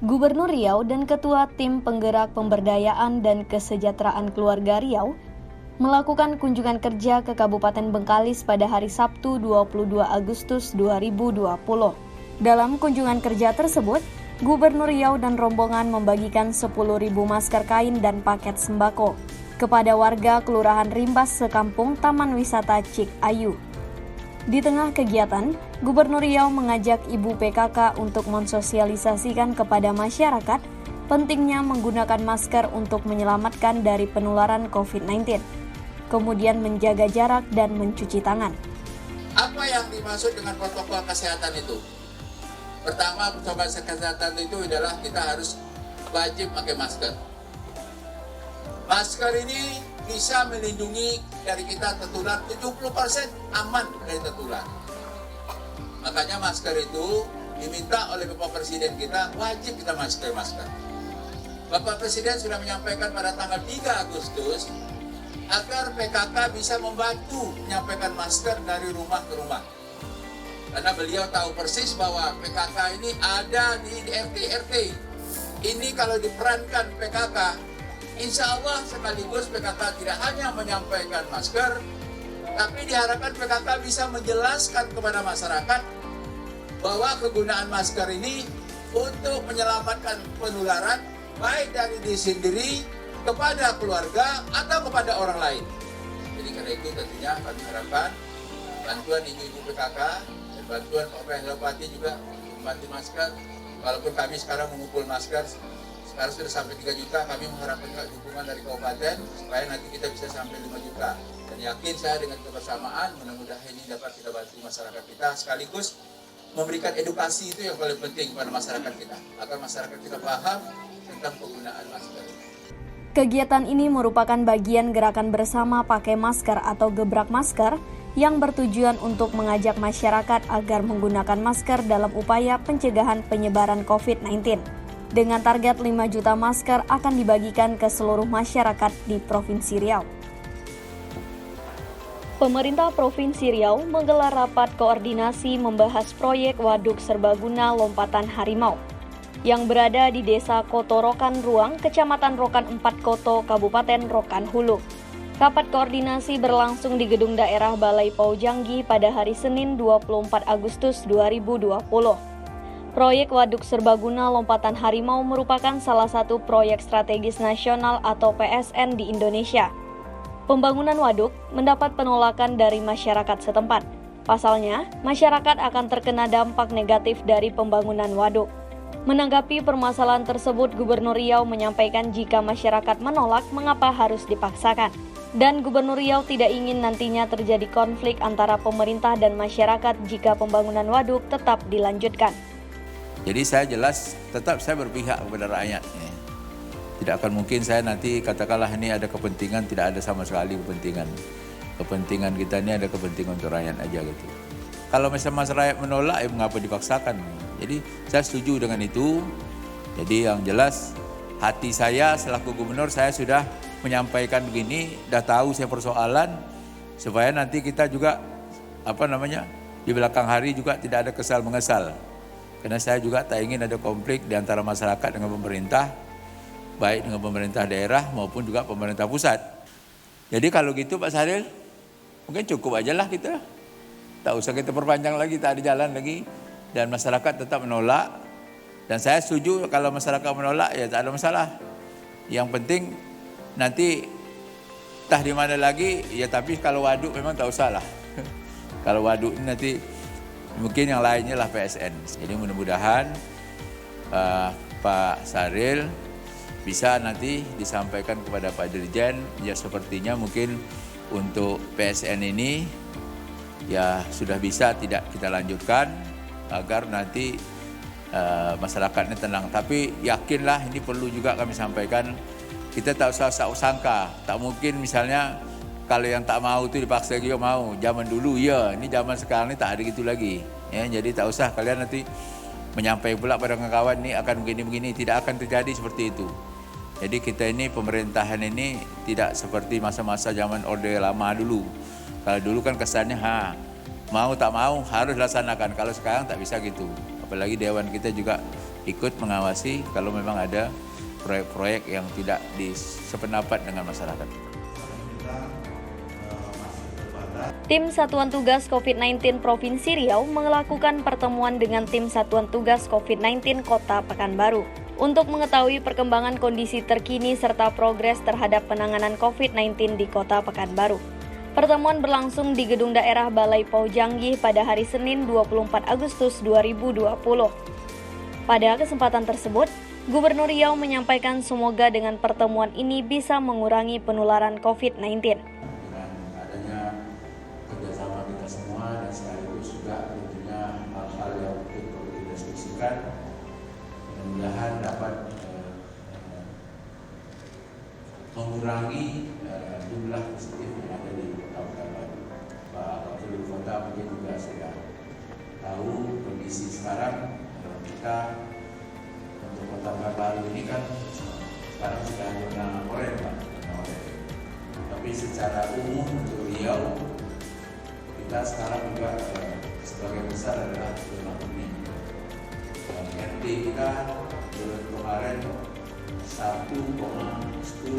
Gubernur Riau dan Ketua Tim Penggerak Pemberdayaan dan Kesejahteraan Keluarga Riau melakukan kunjungan kerja ke Kabupaten Bengkalis pada hari Sabtu 22 Agustus 2020. Dalam kunjungan kerja tersebut, Gubernur Riau dan rombongan membagikan 10.000 masker kain dan paket sembako kepada warga Kelurahan Rimbas sekampung Taman Wisata Cik Ayu. Di tengah kegiatan, Gubernur Riau mengajak Ibu PKK untuk mensosialisasikan kepada masyarakat pentingnya menggunakan masker untuk menyelamatkan dari penularan COVID-19, kemudian menjaga jarak dan mencuci tangan. Apa yang dimaksud dengan protokol kesehatan itu? Pertama, protokol kesehatan itu adalah kita harus wajib pakai masker. Masker ini bisa melindungi dari kita tertular 70% aman dari tertular. Makanya masker itu diminta oleh Bapak Presiden kita wajib kita masker. Bapak Presiden sudah menyampaikan pada tanggal 3 Agustus agar PKK bisa membantu menyampaikan masker dari rumah ke rumah. Karena beliau tahu persis bahwa PKK ini ada di RT-RT. Ini kalau diperankan PKK, insya Allah sekaligus PKK tidak hanya menyampaikan masker, tapi diharapkan PKK bisa menjelaskan kepada masyarakat bahwa kegunaan masker ini untuk menyelamatkan penularan baik dari diri sendiri kepada keluarga atau kepada orang lain. Jadi karena itu tentunya kami harapkan bantuan ibu-ibu PKK dan bantuan Pak Bupati juga membantu masker. Walaupun kami sekarang mengumpul masker, sekarang sudah sampai 3 juta, kami mengharapkan dukungan dari kabupaten supaya nanti kita bisa sampai 5 juta. Dan yakin saya dengan kebersamaan, mudah-mudahan ini dapat kita bantu masyarakat kita, sekaligus memberikan edukasi itu yang paling penting kepada masyarakat kita, agar masyarakat kita paham tentang penggunaan masker. Kegiatan ini merupakan bagian gerakan bersama pakai masker atau gebrak masker yang bertujuan untuk mengajak masyarakat agar menggunakan masker dalam upaya pencegahan penyebaran COVID-19. Dengan target 5 juta masker akan dibagikan ke seluruh masyarakat di Provinsi Riau. Pemerintah Provinsi Riau menggelar rapat koordinasi membahas proyek Waduk Serbaguna Lompatan Harimau yang berada di Desa Koto Rokan Ruang, Kecamatan Rokan 4 Koto, Kabupaten Rokan Hulu. Rapat koordinasi berlangsung di Gedung Daerah Balai Paujanggi pada hari Senin 24 Agustus 2020. Proyek Waduk Serbaguna Lompatan Harimau merupakan salah satu proyek strategis nasional atau PSN di Indonesia. Pembangunan waduk mendapat penolakan dari masyarakat setempat. Pasalnya, masyarakat akan terkena dampak negatif dari pembangunan waduk. Menanggapi permasalahan tersebut, Gubernur Riau menyampaikan jika masyarakat menolak, mengapa harus dipaksakan. Dan Gubernur Riau tidak ingin nantinya terjadi konflik antara pemerintah dan masyarakat jika pembangunan waduk tetap dilanjutkan. Jadi saya jelas tetap saya berpihak kepada rakyat. Tidak akan mungkin saya nanti katakanlah ini ada kepentingan, tidak ada sama sekali kepentingan. Kepentingan kita ini ada kepentingan untuk rakyat aja gitu. Kalau misalnya rakyat menolak, mengapa dipaksakan? Jadi saya setuju dengan itu. Jadi yang jelas hati saya selaku gubernur saya sudah menyampaikan begini, dah tahu saya persoalan supaya nanti kita juga di belakang hari juga tidak ada kesal mengesal. Karena saya juga tak ingin ada konflik di antara masyarakat dengan pemerintah, baik dengan pemerintah daerah maupun juga pemerintah pusat. Jadi kalau gitu Pak Sahril, mungkin cukup aja lah kita. Tak usah kita perpanjang lagi, tak ada jalan lagi. Dan masyarakat tetap menolak. Dan saya setuju kalau masyarakat menolak, ya tak ada masalah. Yang penting nanti entah di mana lagi, ya tapi kalau waduk memang tak usah lah. Kalau waduk ini nanti mungkin yang lainnya lah PSN. Jadi mudah-mudahan Pak Sahril bisa nanti disampaikan kepada Pak Dirjen, ya sepertinya mungkin untuk PSN ini ya sudah bisa tidak kita lanjutkan agar nanti masyarakatnya tenang. Tapi yakinlah ini perlu juga kami sampaikan, kita tak usah sangka, tak mungkin misalnya kalau yang tak mau itu dipaksa juga mau. Zaman dulu ya, ini zaman sekarang ini tak ada gitu lagi. Ya, jadi tak usah kalian nanti menyampaikan pula pada kawan ini akan begini-begini, tidak akan terjadi seperti itu. Jadi kita ini pemerintahan ini tidak seperti masa-masa zaman Orde Lama dulu. Kalau dulu kan kesannya mau tak mau harus laksanakan. Kalau sekarang tak bisa gitu. Apalagi dewan kita juga ikut mengawasi kalau memang ada proyek-proyek yang tidak sependapat dengan masyarakat. Tim Satuan Tugas COVID-19 Provinsi Riau melakukan pertemuan dengan tim Satuan Tugas COVID-19 Kota Pekanbaru untuk mengetahui perkembangan kondisi terkini serta progres terhadap penanganan COVID-19 di Kota Pekanbaru. Pertemuan berlangsung di Gedung Daerah Balai Pau Janggih pada hari Senin 24 Agustus 2020. Pada kesempatan tersebut, Gubernur Riau menyampaikan semoga dengan pertemuan ini bisa mengurangi penularan COVID-19. Dan sekaligus juga tentunya hal-hal yang perlu didiskusikan, mudah-mudahan dapat mengurangi jumlah positif yang ada di Kota Pekanbaru. Pak Wakil Kota mungkin juga sudah tahu kondisi sekarang kita untuk Kota Pekanbaru ini kan sekarang sudah zona oranye, Pak. Tapi secara umum untuk Riau kita sekarang juga sebagai besar adalah zona kuning. RT kita bulan kemarin 1,10 itu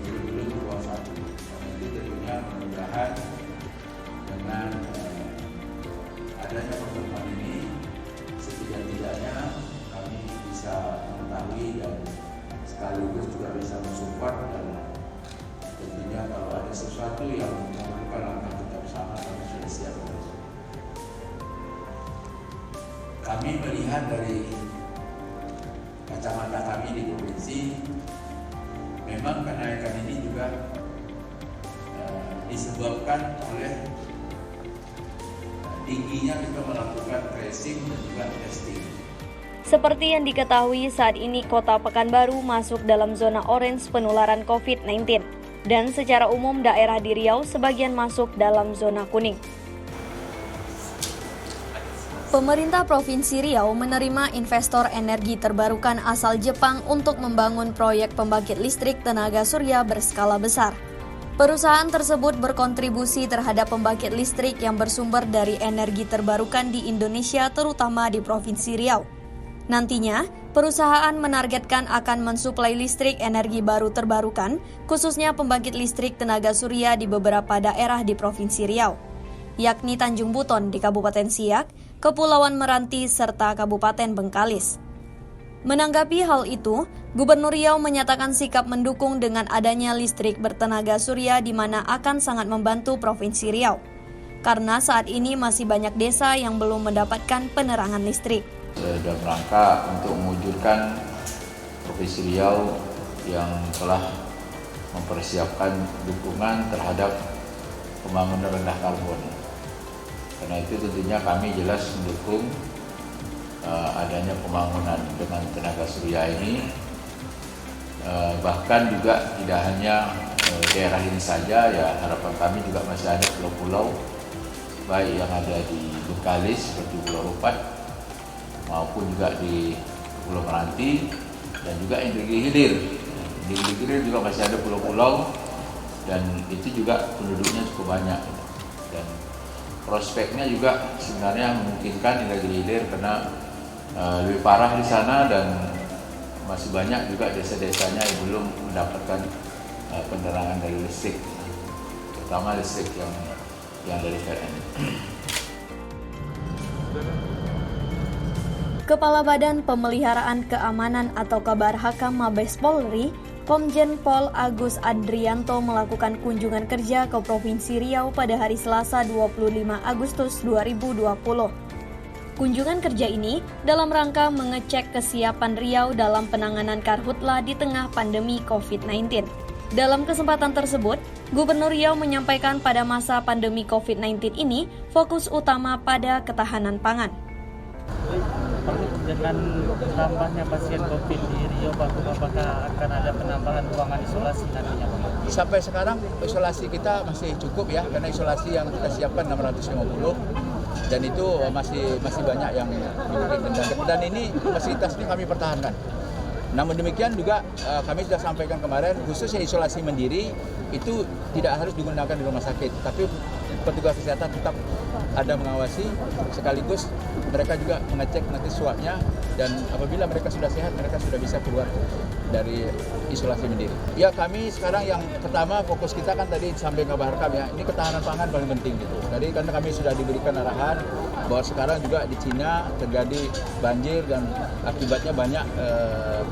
belum di bawah 1. Itu tentunya mudah-mudahan dengan adanya pertemuan ini setidak-tidaknya kami bisa mengetahui dan sekaligus juga bisa mensupport dan tentunya kalau ada sesuatu yang memerlukan langkah kita bersama, kami sudah siap. Kami melihat dari kacamata kami di provinsi, memang kenaikan ini juga disebabkan oleh tingginya kita melakukan tracing dan juga testing. Seperti yang diketahui saat ini Kota Pekanbaru masuk dalam zona orange penularan COVID-19. Dan secara umum daerah di Riau sebagian masuk dalam zona kuning. Pemerintah Provinsi Riau menerima investor energi terbarukan asal Jepang untuk membangun proyek pembangkit listrik tenaga surya berskala besar. Perusahaan tersebut berkontribusi terhadap pembangkit listrik yang bersumber dari energi terbarukan di Indonesia, terutama di Provinsi Riau. Nantinya, perusahaan menargetkan akan mensuplai listrik energi baru terbarukan, khususnya pembangkit listrik tenaga surya di beberapa daerah di Provinsi Riau, yakni Tanjung Buton di Kabupaten Siak, Kepulauan Meranti, serta Kabupaten Bengkalis. Menanggapi hal itu, Gubernur Riau menyatakan sikap mendukung dengan adanya listrik bertenaga surya di mana akan sangat membantu Provinsi Riau, karena saat ini masih banyak desa yang belum mendapatkan penerangan listrik. Dalam rangka untuk mewujudkan Provinsi Riau yang telah mempersiapkan dukungan terhadap pembangunan rendah karbon. Karena itu tentunya kami jelas mendukung adanya pembangunan dengan tenaga surya ini. Bahkan juga tidak hanya daerah ini saja, ya harapan kami juga masih ada pulau-pulau baik yang ada di Bengkalis seperti Pulau Rupat maupun juga di Pulau Meranti dan juga Indri Hilir. Di Indri Hilir juga masih ada pulau-pulau dan itu juga penduduknya cukup banyak. Dan prospeknya juga sebenarnya memungkinkan Indri Hilir karena lebih parah di sana dan masih banyak juga desa-desanya yang belum mendapatkan penerangan dari listrik, terutama listrik yang dari PLN. Kepala Badan Pemeliharaan Keamanan atau Kabar Hakam Mabes Polri, Komjen Pol Agus Adrianto melakukan kunjungan kerja ke Provinsi Riau pada hari Selasa 25 Agustus 2020. Kunjungan kerja ini dalam rangka mengecek kesiapan Riau dalam penanganan karhutla di tengah pandemi COVID-19. Dalam kesempatan tersebut, Gubernur Riau menyampaikan pada masa pandemi COVID-19 ini fokus utama pada ketahanan pangan. Dengan tambahnya pasien COVID di Riau, apakah akan ada penambahan ruangan isolasi nantinya? Sampai sekarang isolasi kita masih cukup ya, karena isolasi yang kita siapkan 650 dan itu masih banyak yang dimungkinkan. Dan ini fasilitas ini kami pertahankan. Namun demikian juga kami sudah sampaikan kemarin, khususnya isolasi mandiri itu tidak harus digunakan di rumah sakit, tapi petugas kesehatan tetap ada mengawasi sekaligus mereka juga mengecek nanti swabnya, dan apabila mereka sudah sehat, mereka sudah bisa keluar dari isolasi mandiri. Ya, kami sekarang yang pertama fokus kita kan tadi disampaikan Pak Harkam ya, ini ketahanan pangan paling penting gitu. Tadi karena kami sudah diberikan arahan bahwa sekarang juga di Cina terjadi banjir dan akibatnya banyak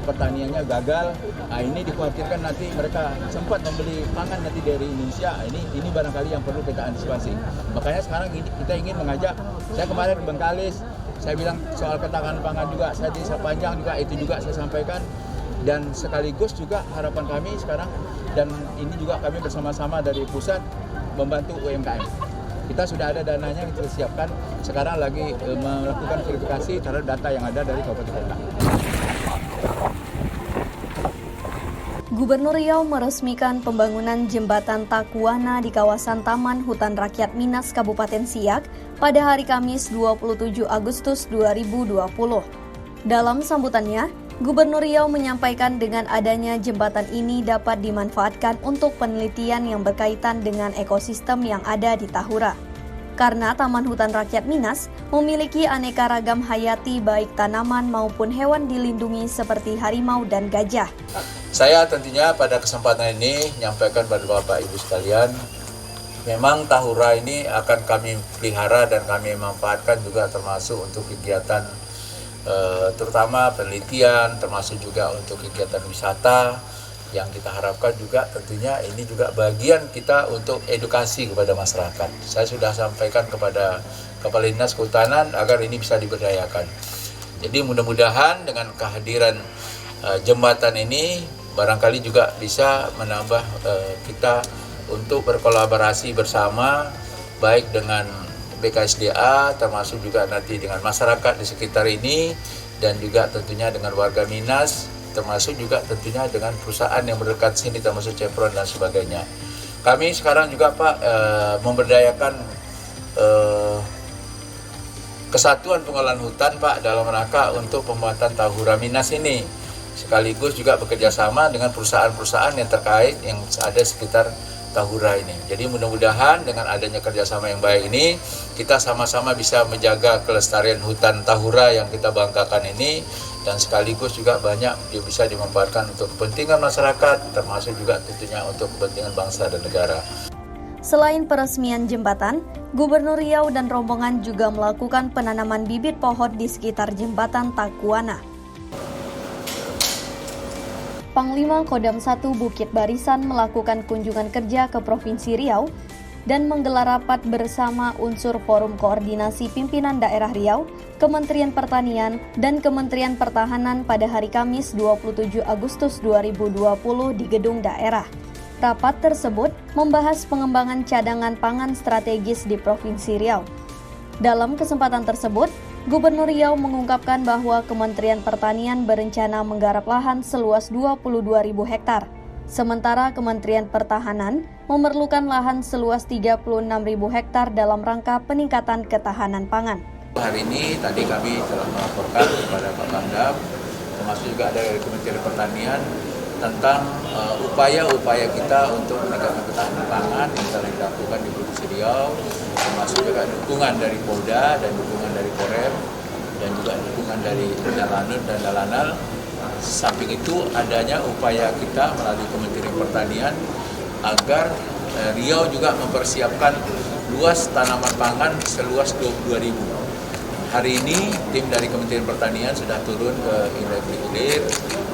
pertaniannya gagal. Nah, ini dikhawatirkan nanti mereka sempat membeli pangan nanti dari Indonesia. Ini barangkali yang perlu kita antisipasi. Makanya sekarang kita ingin mengajak, saya kemarin di Bengkalis, saya bilang soal ketahanan pangan juga, saya di Sepanjang juga itu juga saya sampaikan, dan sekaligus juga harapan kami sekarang, dan ini juga kami bersama-sama dari pusat membantu UMKM. Kita sudah ada dananya yang kita siapkan, sekarang lagi melakukan verifikasi terhadap data yang ada dari kabupaten kota. Gubernur Riau meresmikan pembangunan jembatan Takuana di kawasan Taman Hutan Rakyat Minas Kabupaten Siak pada hari Kamis 27 Agustus 2020. Dalam sambutannya, Gubernur Riau menyampaikan dengan adanya jembatan ini dapat dimanfaatkan untuk penelitian yang berkaitan dengan ekosistem yang ada di Tahura. Karena Taman Hutan Rakyat Minas memiliki aneka ragam hayati baik tanaman maupun hewan dilindungi seperti harimau dan gajah. Saya tentunya pada kesempatan ini menyampaikan pada Bapak Ibu sekalian, memang Tahura ini akan kami pelihara dan kami manfaatkan juga termasuk untuk kegiatan terutama penelitian, termasuk juga untuk kegiatan wisata, yang kita harapkan juga tentunya ini juga bagian kita untuk edukasi kepada masyarakat. Saya sudah sampaikan kepada Kepala Dinas Kehutanan agar ini bisa diberdayakan. Jadi mudah-mudahan dengan kehadiran jembatan ini barangkali juga bisa menambah kita untuk berkolaborasi bersama baik dengan BKSDA termasuk juga nanti dengan masyarakat di sekitar ini dan juga tentunya dengan warga Minas, termasuk juga tentunya dengan perusahaan yang berdekat sini termasuk Chevron dan sebagainya. Kami sekarang juga Pak memberdayakan kesatuan pengelolaan hutan Pak dalam rangka untuk pembuatan Tahura Minas ini, sekaligus juga bekerjasama dengan perusahaan-perusahaan yang terkait yang ada sekitar Tahura ini. Jadi mudah-mudahan dengan adanya kerjasama yang baik ini, kita sama-sama bisa menjaga kelestarian hutan Tahura yang kita banggakan ini, dan sekaligus juga banyak bisa dimanfaatkan untuk kepentingan masyarakat, termasuk juga tentunya untuk kepentingan bangsa dan negara. Selain peresmian jembatan, Gubernur Riau dan rombongan juga melakukan penanaman bibit pohon di sekitar jembatan Takuana. Panglima Kodam 1 Bukit Barisan melakukan kunjungan kerja ke Provinsi Riau dan menggelar rapat bersama unsur Forum Koordinasi Pimpinan Daerah Riau, Kementerian Pertanian, dan Kementerian Pertahanan pada hari Kamis 27 Agustus 2020 di Gedung Daerah. Rapat tersebut membahas pengembangan cadangan pangan strategis di Provinsi Riau. Dalam kesempatan tersebut, Gubernur Riau mengungkapkan bahwa Kementerian Pertanian berencana menggarap lahan seluas 22.000 hektar. Sementara Kementerian Pertahanan memerlukan lahan seluas 36.000 hektar dalam rangka peningkatan ketahanan pangan. Hari ini tadi kami telah melaporkan kepada Pak Pangdam, termasuk juga dari Kementerian Pertanian, tentang upaya-upaya kita untuk meningkatkan ketahanan pangan yang telah dilakukan di Provinsi Riau, termasuk juga dukungan dari Polda dan dukungan dari Korem dan juga dukungan dari Dalanut dan Dalanal. Samping itu adanya upaya kita melalui Kementerian Pertanian agar Riau juga mempersiapkan luas tanaman pangan seluas 22.000. Hari ini tim dari Kementerian Pertanian sudah turun ke hilir.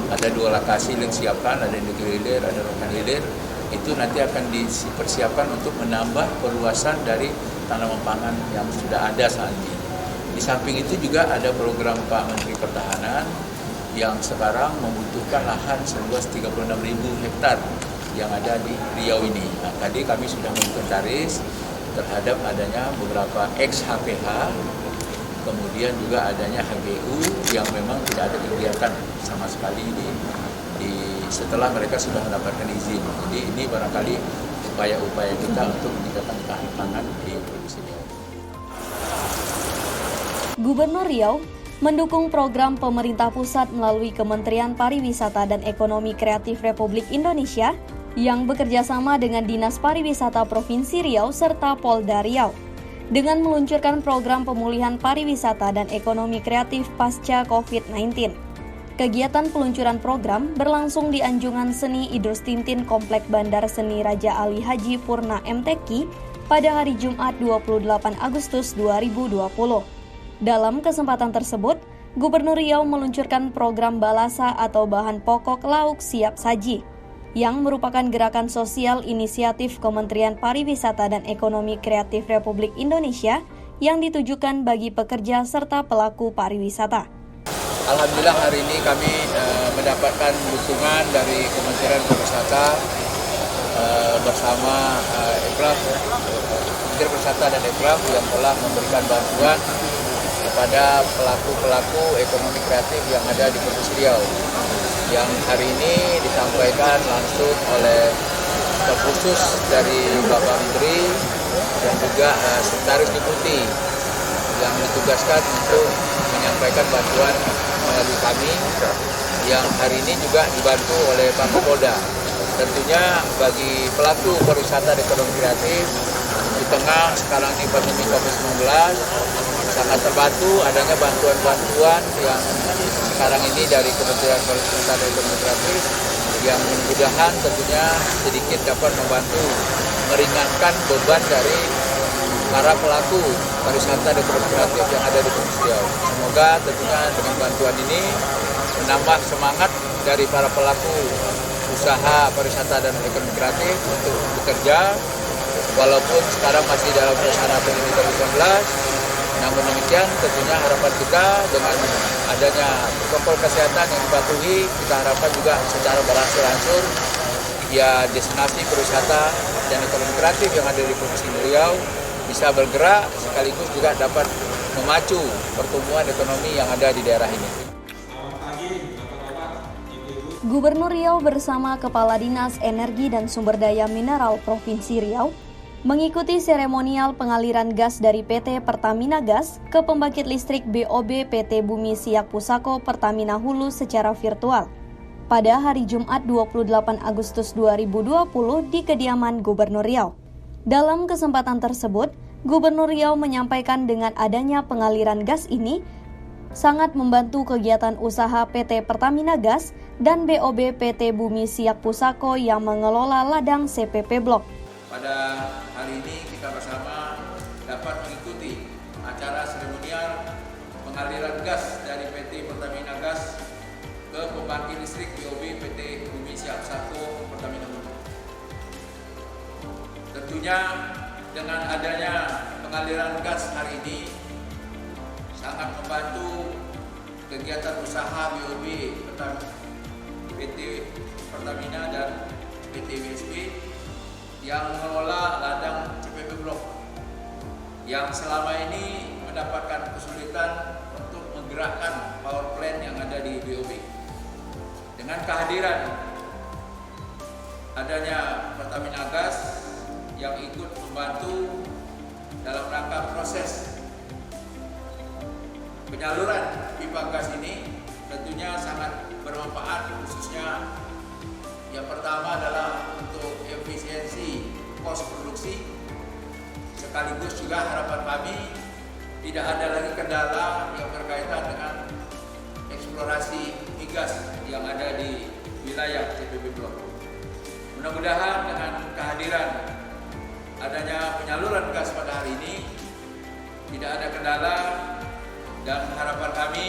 Ada 2 lokasi yang disiapkan, ada Negeri Hilir, ada Rokan Hilir. Itu nanti akan dipersiapkan untuk menambah perluasan dari tanaman pangan yang sudah ada saat ini. Di samping itu juga ada program Pak Menteri Pertahanan yang sekarang membutuhkan lahan seluas 36.000 hektar yang ada di Riau ini. Nah, tadi kami sudah menginventaris terhadap adanya beberapa ex-HPH, kemudian juga adanya HGU yang memang tidak ada kegiatan sama sekali setelah mereka sudah mendapatkan izin. Jadi ini barangkali upaya-upaya kita untuk meningkatkan ketahanan pangan di Provinsi Riau. Gubernur Riau mendukung program pemerintah pusat melalui Kementerian Pariwisata dan Ekonomi Kreatif Republik Indonesia yang bekerja sama dengan Dinas Pariwisata Provinsi Riau serta Polda Riau. dengan meluncurkan program pemulihan pariwisata dan ekonomi kreatif pasca COVID-19. Kegiatan peluncuran program berlangsung di Anjungan Seni Idrus Tintin Komplek Bandar Seni Raja Ali Haji Purna MTQ pada hari Jumat 28 Agustus 2020. Dalam kesempatan tersebut, Gubernur Riau meluncurkan program Balasa atau bahan pokok lauk siap saji, yang merupakan gerakan sosial inisiatif Kementerian Pariwisata dan Ekonomi Kreatif Republik Indonesia yang ditujukan bagi pekerja serta pelaku pariwisata. Alhamdulillah hari ini kami mendapatkan dukungan dari Kementerian Pariwisata bersama Ekraf, Kementerian Pariwisata dan Ekraf yang telah memberikan bantuan kepada pelaku-pelaku ekonomi kreatif yang ada di Provinsi Riau. Yang hari ini disampaikan langsung oleh staf khusus dari Bapak Menteri dan juga Sekretaris Deputi yang ditugaskan untuk menyampaikan bantuan melalui kami yang hari ini juga dibantu oleh Pak Kapolda. Tentunya bagi pelaku pariwisata dan ekonomi kreatif di tengah sekarang ini pandemi COVID-19 sangat terbantu adanya bantuan-bantuan yang sekarang ini dari Kementerian Pariwisata dan Ekonomi Kreatif yang mudah-mudahan tentunya sedikit dapat membantu meringankan beban dari para pelaku pariwisata dan ekonomi kreatif yang ada di Provinsi Riau. Semoga tentunya dengan bantuan ini menambah semangat dari para pelaku usaha pariwisata dan ekonomi kreatif untuk bekerja walaupun sekarang masih dalam suasana pandemi COVID-19. Namun demikian tentunya harapan kita dengan adanya protokol kesehatan yang dipatuhi, kita harapkan juga secara berangsur-angsur ya destinasi pariwisata dan ekonomi kreatif yang ada di Provinsi Riau bisa bergerak sekaligus juga dapat memacu pertumbuhan ekonomi yang ada di daerah ini. Gubernur Riau bersama Kepala Dinas Energi dan Sumber Daya Mineral Provinsi Riau mengikuti seremonial pengaliran gas dari PT Pertamina Gas ke pembangkit listrik BOB PT Bumi Siak Pusako Pertamina Hulu secara virtual pada hari Jumat 28 Agustus 2020 di kediaman Gubernur Riau. Dalam kesempatan tersebut, Gubernur Riau menyampaikan dengan adanya pengaliran gas ini sangat membantu kegiatan usaha PT Pertamina Gas dan BOB PT Bumi Siak Pusako yang mengelola ladang CPP Blok. Pada hari ini kita bersama dapat mengikuti acara seremonial pengaliran gas dari PT Pertamina Gas ke pembangkit listrik BOB PT Bumi Siak Pusako Pertamina Hulu. Tentunya dengan adanya pengaliran gas hari ini sangat membantu kegiatan usaha BOB PT Pertamina dan PT WSP yang mengelola ladang CPP Blok yang selama ini mendapatkan kesulitan untuk menggerakkan power plant yang ada di BOB. Dengan kehadiran adanya Pertamina Gas yang ikut membantu dalam rangka proses penyaluran pipa gas ini tentunya sangat bermanfaat, khususnya yang pertama adalah untuk efisiensi kos produksi, sekaligus juga harapan kami tidak ada lagi kendala yang berkaitan dengan eksplorasi migas yang ada di wilayah CPP Blok. Mudah-mudahan dengan kehadiran adanya penyaluran gas pada hari ini tidak ada kendala dan harapan kami